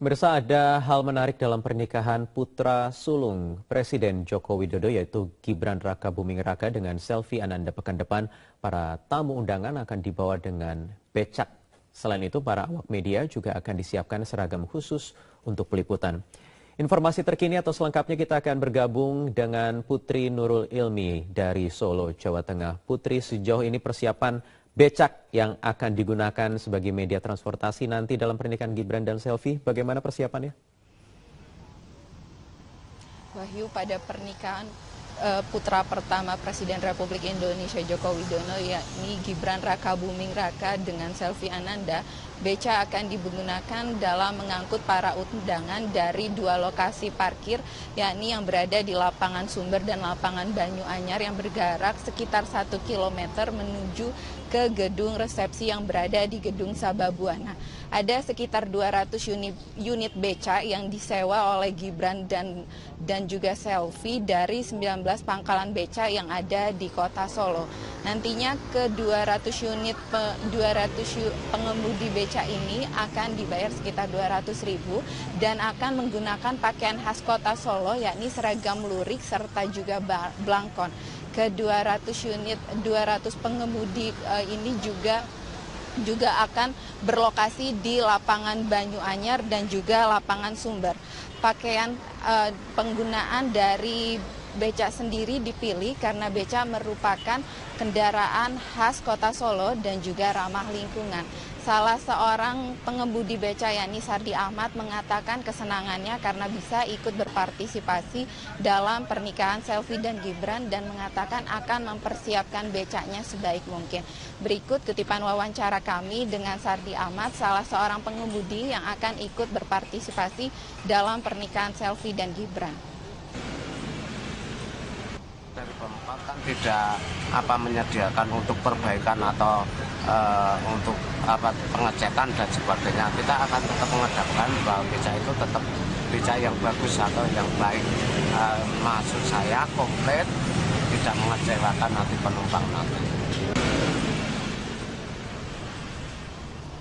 Pemirsa, ada hal menarik dalam pernikahan putra sulung Presiden Joko Widodo yaitu Gibran Rakabuming Raka dengan Selvi Ananda pekan depan. Para tamu undangan akan dibawa dengan becak. Selain itu, para awak media juga akan disiapkan seragam khusus untuk peliputan. Informasi terkini atau selengkapnya kita akan bergabung dengan Putri Nurul Ilmi dari Solo, Jawa Tengah. Putri, sejauh ini persiapan becak yang akan digunakan sebagai media transportasi nanti dalam pernikahan Gibran dan Selvi, bagaimana persiapannya? Wahyu, pada pernikahan putra pertama Presiden Republik Indonesia Joko Widodo yakni Gibran Rakabuming Raka dengan Selvi Ananda, beca akan digunakan dalam mengangkut para undangan dari dua lokasi parkir, yakni yang berada di lapangan Sumber dan lapangan Banyuanyar yang berjarak sekitar 1 km menuju ke gedung resepsi yang berada di Gedung Sababwana. Ada sekitar 200 unit beca yang disewa oleh Gibran dan juga Selvi dari 19 pangkalan beca yang ada di kota Solo. Nantinya ke 200 pengemudi beca ini akan dibayar sekitar 200.000 dan akan menggunakan pakaian khas kota Solo yakni seragam lurik serta juga blangkon. Ke 200 pengemudi ini juga akan berlokasi di lapangan Banyuanyar dan juga lapangan Sumber. Pakaian penggunaan dari beca sendiri dipilih karena beca merupakan kendaraan khas kota Solo dan juga ramah lingkungan. Salah seorang pengemudi beca yakni Sardi Ahmad mengatakan kesenangannya karena bisa ikut berpartisipasi dalam pernikahan Selvi dan Gibran dan mengatakan akan mempersiapkan becanya sebaik mungkin. Berikut kutipan wawancara kami dengan Sardi Ahmad, salah seorang pengemudi yang akan ikut berpartisipasi dalam pernikahan Selvi dan Gibran. Dari Pemkot kan tidak menyediakan untuk perbaikan atau untuk pengecekan dan sebagainya. Kita akan tetap mengadakan bahwa beca itu tetap beca yang bagus atau yang baik. Maksud saya komplit, tidak mengecewakan nanti penumpang nanti.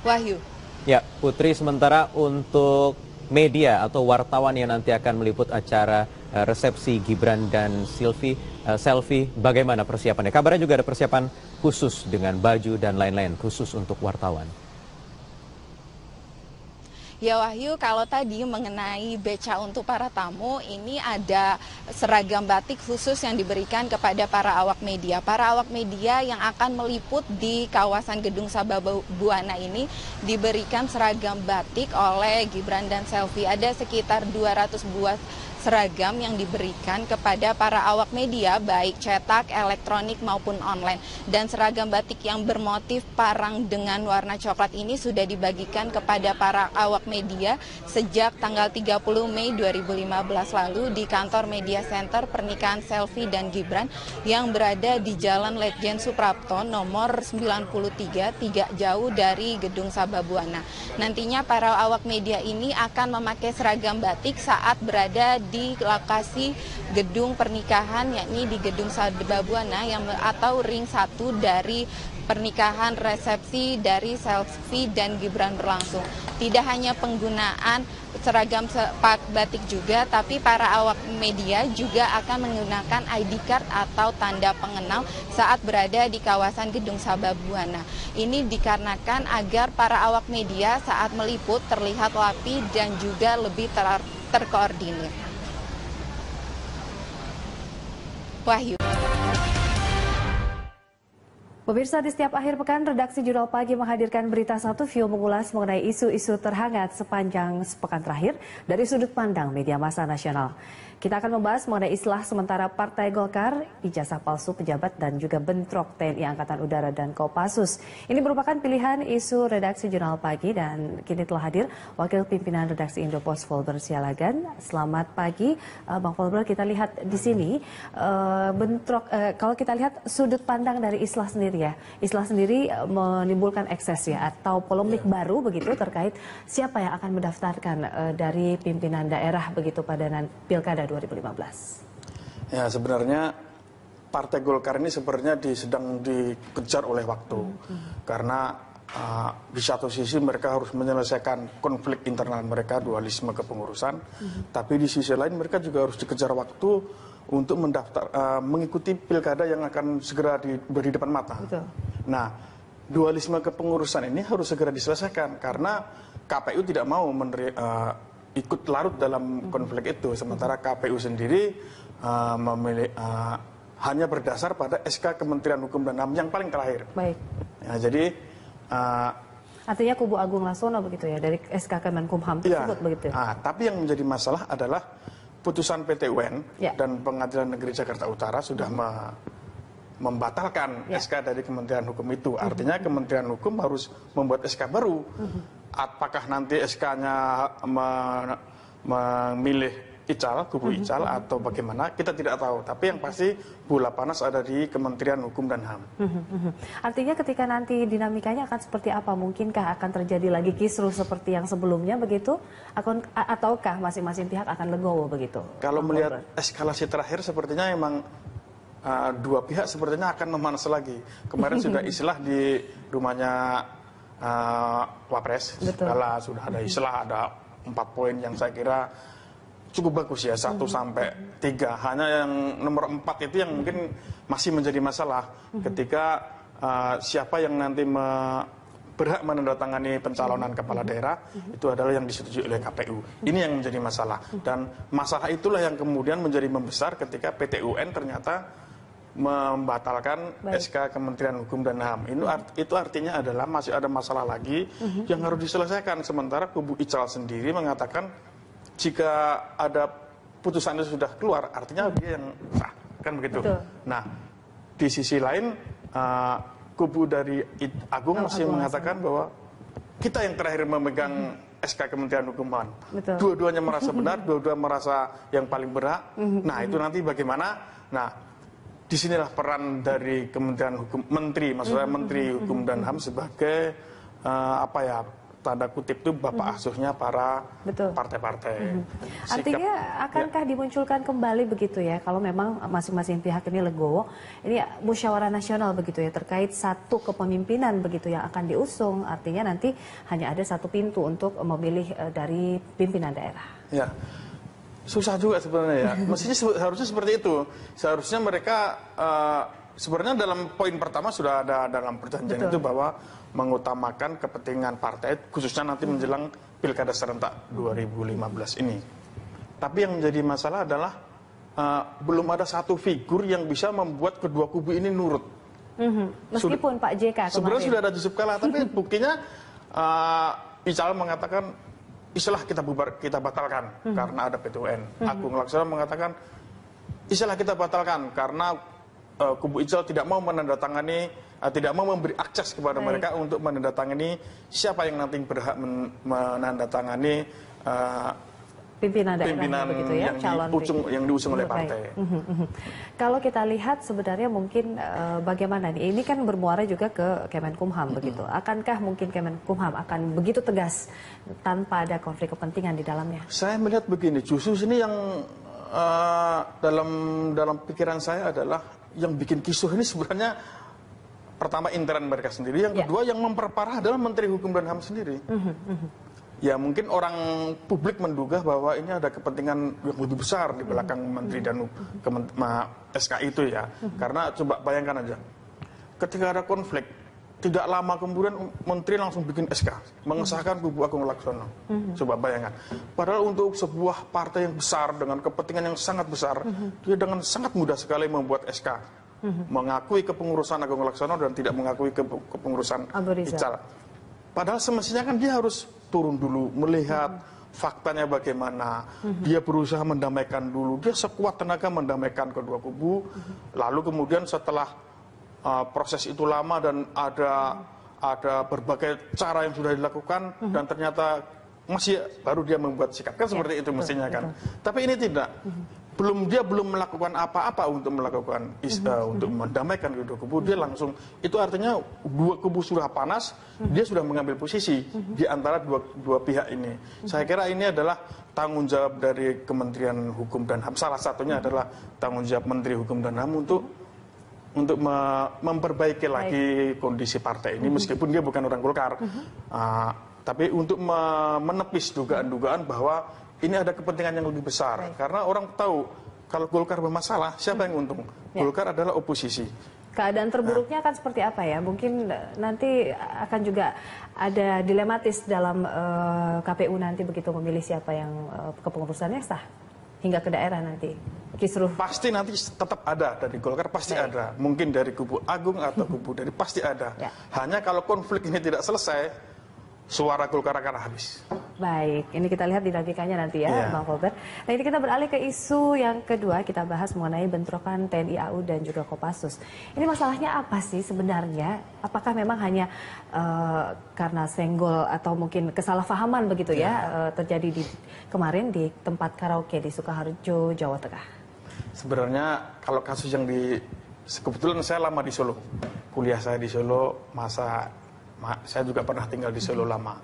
Wahyu. Ya, Putri, sementara untuk media atau wartawan yang nanti akan meliput acara resepsi Gibran dan Selvi, bagaimana persiapannya? Kabarnya juga ada persiapan khusus dengan baju dan lain-lain khusus untuk wartawan. Ya Wahyu, kalau tadi mengenai beca untuk para tamu, ini ada seragam batik khusus yang diberikan kepada para awak media. Para awak media yang akan meliput di kawasan Gedung Sababwana ini diberikan seragam batik oleh Gibran dan Selvi. Ada sekitar 200 buah seragam yang diberikan kepada para awak media, baik cetak, elektronik maupun online. Dan seragam batik yang bermotif parang dengan warna coklat ini sudah dibagikan kepada para awak media sejak tanggal 30 Mei 2015 lalu di kantor Media Center pernikahan Selvi dan Gibran yang berada di Jalan Letjen Suprapto nomor 93, tidak jauh dari Gedung Sababwana. Nantinya para awak media ini akan memakai seragam batik saat berada di lokasi gedung pernikahan yakni di Gedung Sababwana atau ring 1 dari pernikahan resepsi dari Selvi dan Gibran berlangsung. Tidak hanya penggunaan seragam batik juga, tapi para awak media juga akan menggunakan ID card atau tanda pengenal saat berada di kawasan Gedung Sababwana. Ini dikarenakan agar para awak media saat meliput terlihat rapi dan juga lebih terkoordinir. Wahyu. Pemirsa, di setiap akhir pekan, redaksi Jurnal Pagi menghadirkan berita satu view mengulas mengenai isu-isu terhangat sepanjang sepekan terakhir dari sudut pandang media massa nasional. Kita akan membahas mengenai istilah sementara Partai Golkar, ijazah palsu pejabat dan juga bentrok TNI Angkatan Udara dan Kopassus. Ini merupakan pilihan isu redaksi Jurnal Pagi dan kini telah hadir Wakil Pimpinan Redaksi Indopos Volber Sialagan. Selamat pagi, Bang Volber. Kita lihat di sini kalau kita lihat sudut pandang dari istilah sendiri ya. Istilah sendiri menimbulkan ekses ya atau polemik baru begitu terkait siapa yang akan mendaftarkan dari pimpinan daerah begitu pada Pilkada 2015. Ya, sebenarnya Partai Golkar ini sebenarnya sedang dikejar oleh waktu. Karena di satu sisi mereka harus menyelesaikan konflik internal mereka, dualisme kepengurusan, tapi di sisi lain mereka juga harus dikejar waktu untuk mengikuti pilkada yang akan segera di depan mata. Betul. Nah, dualisme kepengurusan ini harus segera diselesaikan karena KPU tidak mau ikut larut dalam konflik itu, sementara KPU sendiri hanya berdasar pada SK Kementerian Hukum dan HAM yang paling terakhir. Baik. Ya, jadi artinya kubu Agung Laksono begitu ya, dari SK Kemenkumham tersebut begitu. Tapi yang menjadi masalah adalah putusan PT UN dan Pengadilan Negeri Jakarta Utara sudah membatalkan SK dari Kementerian Hukum itu. Artinya Kementerian Hukum harus membuat SK baru. Apakah nanti SK-nya memilih kubu Ical atau bagaimana, kita tidak tahu. Tapi yang pasti bola panas ada di Kementerian Hukum dan HAM. Artinya ketika nanti dinamikanya akan seperti apa? Mungkinkah akan terjadi lagi kisruh seperti yang sebelumnya begitu? Ataukah masing-masing pihak akan legowo begitu? Kalau melihat eskalasi terakhir sepertinya memang dua pihak sepertinya akan memanas lagi. Kemarin sudah istilah di rumahnya Wapres. Sudah ada istilah, ada 4 poin yang saya kira cukup bagus ya, 1 sampai 3. Hanya yang nomor 4 itu yang mungkin masih menjadi masalah ketika siapa yang nanti berhak menandatangani pencalonan kepala daerah itu adalah yang disetujui oleh KPU. Ini yang menjadi masalah, dan masalah itulah yang kemudian menjadi membesar ketika PT UN ternyata membatalkan SK Kementerian Hukum dan HAM. Itu artinya adalah masih ada masalah lagi yang harus diselesaikan, sementara kubu Ical sendiri mengatakan jika ada putusan itu sudah keluar, artinya dia yang sah, kan begitu. Betul. Nah, di sisi lain kubu dari Agung masih mengatakan bahwa kita yang terakhir memegang SK Kementerian Hukum dan HAM. Dua-duanya merasa benar, dua-duanya merasa yang paling berhak. Nah, itu nanti bagaimana? Nah, disinilah peran dari Kementerian Hukum, maksudnya Menteri Hukum dan HAM sebagai tanda kutip itu bapak asuhnya para partai-partai. Artinya akankah dimunculkan kembali begitu ya, kalau memang masing-masing pihak ini legowo, ini musyawarah nasional begitu ya, terkait satu kepemimpinan begitu yang akan diusung, artinya nanti hanya ada satu pintu untuk memilih dari pimpinan daerah. Ya, susah juga sebenarnya ya. Mestinya harusnya seperti itu. Seharusnya mereka sebenarnya dalam poin pertama sudah ada dalam perjanjian itu bahwa mengutamakan kepentingan partai, khususnya nanti menjelang Pilkada serentak 2015 ini. Tapi yang menjadi masalah adalah belum ada satu figur yang bisa membuat kedua kubu ini nurut. Meskipun Pak JK kemarin. Sebenarnya sudah ada Yusuf Kala, tapi buktinya Ical mengatakan istilah kita batalkan karena ada PT UN. Agung Laksono mengatakan istilah kita batalkan karena kubu Ical tidak mau menandatangani, tidak mau memberi akses kepada mereka untuk menandatangani siapa yang nanti berhak menandatangani pimpinan daerah begitu ya, yang diusung oleh partai. Kalau kita lihat sebenarnya mungkin bagaimana nih? Ini kan bermuara juga ke Kemenkumham begitu. Akankah mungkin Kemenkumham akan begitu tegas tanpa ada konflik kepentingan di dalamnya? Saya melihat begini, justru sini yang dalam pikiran saya adalah yang bikin kisruh ini sebenarnya pertama intern mereka sendiri, yang kedua yang memperparah adalah Menteri Hukum dan HAM sendiri. Ya mungkin orang publik menduga bahwa ini ada kepentingan yang lebih besar di belakang Menteri dan SK itu ya. Karena coba bayangkan aja, ketika ada konflik, tidak lama kemudian Menteri langsung bikin SK, mengesahkan kubu Agung Laksono. Coba bayangkan. Padahal untuk sebuah partai yang besar dengan kepentingan yang sangat besar, dia dengan sangat mudah sekali membuat SK. Mengakui kepengurusan Agung Laksono dan tidak mengakui kepengurusan Ical. Padahal semestinya kan dia harus turun dulu, melihat faktanya bagaimana. Dia berusaha mendamaikan dulu, dia sekuat tenaga mendamaikan kedua kubu. Lalu kemudian setelah proses itu lama dan ada berbagai cara yang sudah dilakukan dan ternyata masih baru dia membuat sikap. Kan seperti itu mestinya kan. Tapi ini tidak. Dia belum melakukan apa-apa untuk melakukan untuk mendamaikan kedua kubu, dia langsung, itu artinya dua kubu sudah panas, dia sudah mengambil posisi di antara dua pihak ini. Saya kira ini adalah tanggung jawab dari Kementerian Hukum dan HAM, salah satunya adalah tanggung jawab Menteri Hukum dan HAM untuk memperbaiki lagi kondisi partai ini, meskipun dia bukan orang Golkar. Tapi untuk menepis dugaan-dugaan bahwa ini ada kepentingan yang lebih besar. Karena orang tahu kalau Golkar bermasalah, siapa yang untung? Golkar adalah oposisi. Keadaan terburuknya akan seperti apa ya? Mungkin nanti akan juga ada dilematis dalam KPU nanti begitu memilih siapa yang kepengurusannya sah hingga ke daerah nanti. Kisruh. Pasti nanti tetap ada dari Golkar, pasti ada. Mungkin dari kubu Agung atau kubu dari pasti ada. Hanya kalau konflik ini tidak selesai, suara Golkar akan habis. Baik, ini kita lihat dinamikanya nanti ya, Bang Robert. Nah, ini kita beralih ke isu yang kedua, kita bahas mengenai bentrokan TNI AU dan juga Kopassus. Ini masalahnya apa sih sebenarnya? Apakah memang hanya karena senggol atau mungkin kesalahpahaman begitu ya terjadi kemarin di tempat karaoke di Sukoharjo, Jawa Tengah? Sebenarnya kalau kasus yang kebetulan saya lama di Solo, kuliah saya di Solo, saya juga pernah tinggal di Solo lama.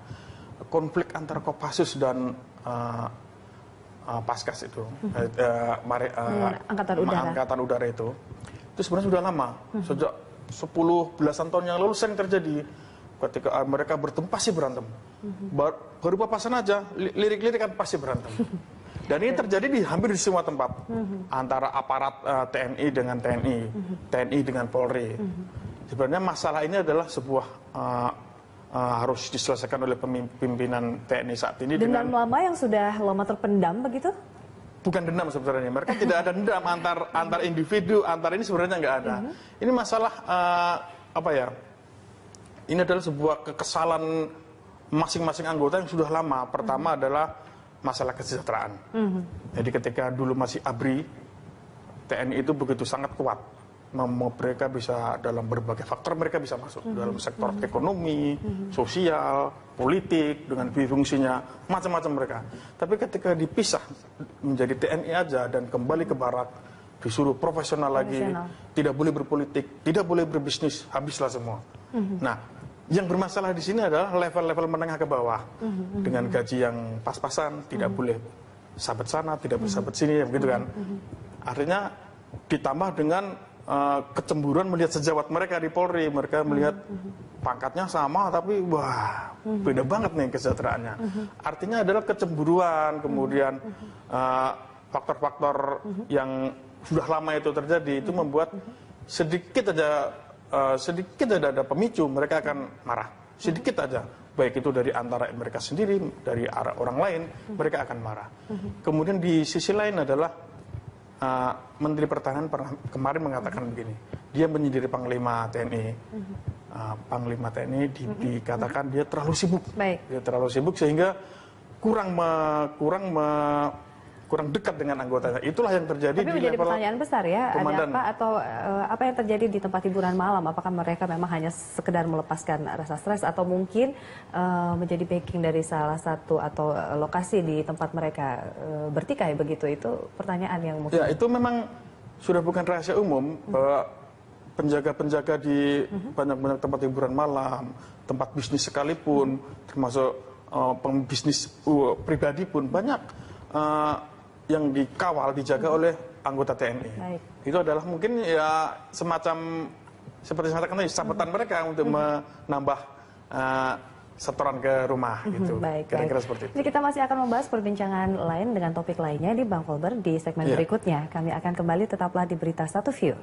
Konflik antara Kopassus dan Paskas itu, Angkatan Udara itu sebenarnya sudah lama. Sejak 10 belasan tahun yang lalu sering terjadi. Ketika mereka bertemu pasti berantem. Baru papasan aja, lirik-lirik kan pasti berantem. Dan ini terjadi hampir di semua tempat. Antara aparat TNI dengan TNI, TNI dengan Polri. Sebenarnya masalah ini adalah sebuah harus diselesaikan oleh pimpinan TNI saat ini. Dendam lama yang sudah lama terpendam begitu? Bukan dendam sebenarnya. Mereka tidak ada dendam antar individu, antar ini sebenarnya nggak ada. Ini masalah apa ya? Ini adalah sebuah kekesalan masing-masing anggota yang sudah lama. Pertama adalah masalah kesejahteraan. Jadi ketika dulu masih ABRI, TNI itu begitu sangat kuat. Mereka bisa dalam berbagai faktor mereka bisa masuk dalam sektor ekonomi, sosial, politik dengan fungsinya macam-macam mereka. Tapi ketika dipisah menjadi TNI aja dan kembali ke barak, disuruh profesional lagi, tidak boleh berpolitik, tidak boleh berbisnis, habislah semua. Nah, yang bermasalah di sini adalah level-level menengah ke bawah dengan gaji yang pas-pasan, tidak boleh sahabat sana, tidak boleh sahabat sini, begitu kan? Artinya ditambah dengan kecemburuan melihat sejawat mereka di Polri, mereka melihat pangkatnya sama tapi wah beda banget nih kesejahteraannya. Artinya adalah kecemburuan, kemudian faktor-faktor yang sudah lama itu terjadi itu membuat sedikit aja ada pemicu mereka akan marah, sedikit aja, baik itu dari antara mereka sendiri, dari arah orang lain mereka akan marah. Kemudian di sisi lain adalah Menteri Pertahanan kemarin mengatakan begini, dia menyindir Panglima TNI. Panglima TNI dikatakan dia terlalu sibuk. Dia terlalu sibuk sehingga kurang dekat dengan anggotanya. Itulah yang terjadi. Tapi menjadi pertanyaan besar ya, ada apa atau apa yang terjadi di tempat hiburan malam? Apakah mereka memang hanya sekedar melepaskan rasa stres atau mungkin menjadi backing dari salah satu atau lokasi di tempat mereka bertikai begitu? Itu pertanyaan yang mungkin. Ya, itu memang sudah bukan rahasia umum bahwa penjaga-penjaga di banyak-banyak tempat hiburan malam, tempat bisnis sekalipun, termasuk pembisnis pribadi pun banyak yang dikawal, dijaga oleh anggota TNI. Itu adalah mungkin ya semacam seperti saya katakan tadi, sabetan mereka untuk menambah setoran ke rumah gitu. Kira-kira seperti itu. Jadi kita masih akan membahas perbincangan lain dengan topik lainnya di Bang Volber di segmen berikutnya. Kami akan kembali, tetaplah di Berita Satu View.